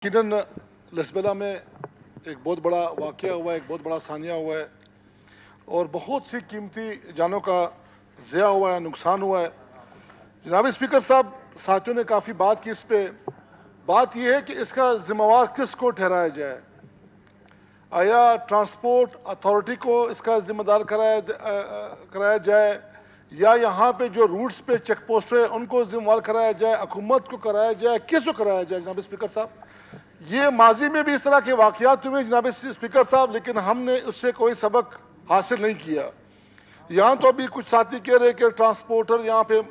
यकीनन लसबेला में एक बहुत बड़ा वाक़या हुआ है, एक बहुत बड़ा सानिया हुआ है और बहुत सी कीमती जानों का ज़िया हुआ है, नुकसान हुआ है। जनाब स्पीकर साहब, साथियों ने काफ़ी बात की इस पे। बात यह है कि इसका ज़िम्मेवार किसको ठहराया जाए। आया ट्रांसपोर्ट अथॉरिटी को इसका ज़िम्मेदार कराया जाए या यहाँ पे जो रूट्स पे चेक पोस्ट है उनको ज़िम्मेवार कराया जाए, हुकूमत को कराया जाए, किसको कराया जाए। जनाब स्पीकर साहब, ये माजी में भी इस तरह के वाक़यात हुए जनाब स्पीकर साहब, लेकिन हमने उससे कोई सबक हासिल नहीं किया। यहाँ तो अभी कुछ साथी कह रहे कि ट्रांसपोर्टर यहाँ पे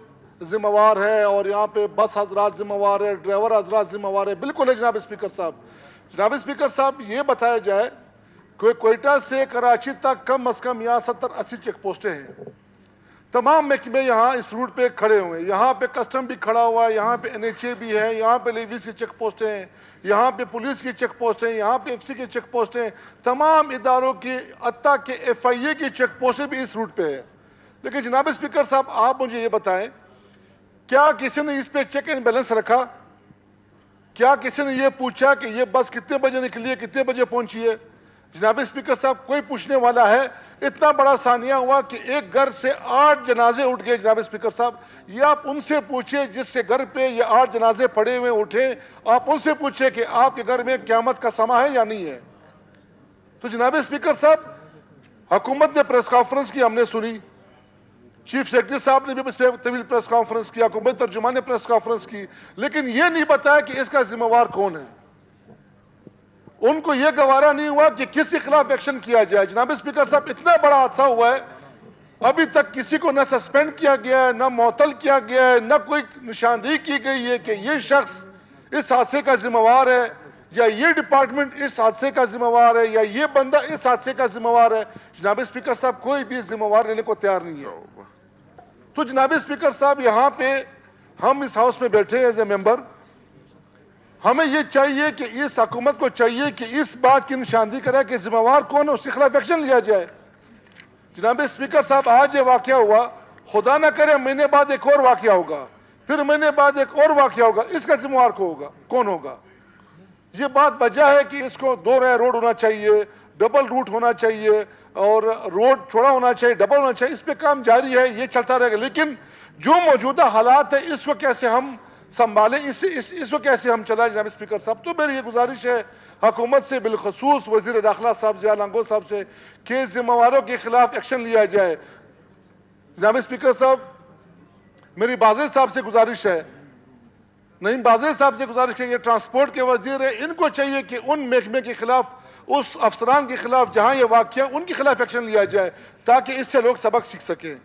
जिम्मेवार है और यहाँ पे बस हजरात जिम्मेवार है, ड्राइवर हजरात जिम्मेवार है। बिल्कुल है जनाब स्पीकर साहब। जनाब स्पीकर साहब, ये बताया जाए कि कोयटा से कराची तक कम अज़ कम यहाँ 70-80 चेक पोस्टें हैं। तमाम महकमे यहाँ इस रूट पे खड़े हुए हैं। यहाँ पे कस्टम भी खड़ा हुआ है, यहाँ पे NHA भी है, यहाँ पे लेवीज की चेक पोस्टें हैं, यहाँ पे पुलिस की चेक पोस्ट हैं, यहाँ पे FC की चेक पोस्टें हैं। तमाम इदारों की अत्ता के FIA की चेक पोस्टें भी इस रूट पे है। लेकिन जनाब स्पीकर साहब, आप मुझे ये बताएं, क्या किसी ने इस पे चेक एंड बैलेंस रखा? क्या किसी ने ये पूछा कि ये बस कितने बजे निकली है, कितने बजे पहुंची है? जनाब स्पीकर साहब, कोई पूछने वाला है? इतना बड़ा सानिया हुआ कि एक घर से 8 जनाजे उठ गए। जनाब स्पीकर साहब, ये आप उनसे पूछिए जिसके घर पे ये 8 जनाजे पड़े हुए उठे, आप उनसे पूछिए कि आपके घर में क़यामत का समा है या नहीं है। तो जनाब स्पीकर साहब, हुकूमत ने प्रेस कॉन्फ्रेंस की, हमने सुनी, चीफ सेक्रेटरी साहब ने भी इस पर तवील प्रेस कॉन्फ्रेंस किया, हुकूमत तर्जुमान ने प्रेस कॉन्फ्रेंस की, लेकिन ये नहीं बताया कि इसका जिम्मेवार कौन है। उनको यह गवारा नहीं हुआ कि किसी खिलाफ एक्शन किया जाए। जनाब स्पीकर साहब, इतना बड़ा हादसा हुआ है, अभी तक किसी को न सस्पेंड किया गया है, न मुअत्तल किया गया है, न कोई निशानदेही की गई है कि ये शख्स इस हादसे का जिम्मेवार है या ये डिपार्टमेंट इस हादसे का जिम्मेवार है या ये बंदा इस हादसे का जिम्मेवार है। जनाब स्पीकर साहब, कोई भी जिम्मेवार लेने को तैयार नहीं है। तो जनाब स्पीकर साहब, यहाँ पे हम इस हाउस में बैठे एज ए मेंबर, हमें यह चाहिए कि इस हुकूमत को चाहिए कि इस बात की निशानदेही करे कि जिम्मेवार कौन है, उसके खिलाफ एक्शन लिया जाए। जनाब स्पीकर साहब, आज ये वाकया हुआ, खुदा ना करे महीने बाद एक और वाकया होगा, फिर महीने बाद एक और वाकया होगा, इसका जिम्मेवार कौन होगा? ये बात वजह है कि इसको 2 राय रोड होना चाहिए, डबल रूट होना चाहिए और रोड छोड़ा होना चाहिए, डबल होना चाहिए। इस पे काम जारी है, ये चलता रहेगा। लेकिन जो मौजूदा हालात है इसको कैसे हम संभालें, इसको कैसे हम चलाएं। जनाब स्पीकर साहब, तो मेरी ये गुजारिश है हुकूमत से, बिलखसूस वज़ीर दाखिला साहब ज़िया लांगो साहब से, कि जिम्मेवारों के खिलाफ एक्शन लिया जाए। जनाब स्पीकर साहब, मेरी बाज़े साहब से गुजारिश है, नहीं बाज़े साहब से गुजारिश है, ये ट्रांसपोर्ट के वज़ीर है, इनको चाहिए कि उन महकमे के खिलाफ, उस अफसरान के खिलाफ जहाँ ये वाक़या, उनके खिलाफ एक्शन लिया जाए ताकि इससे लोग सबक सीख सकें।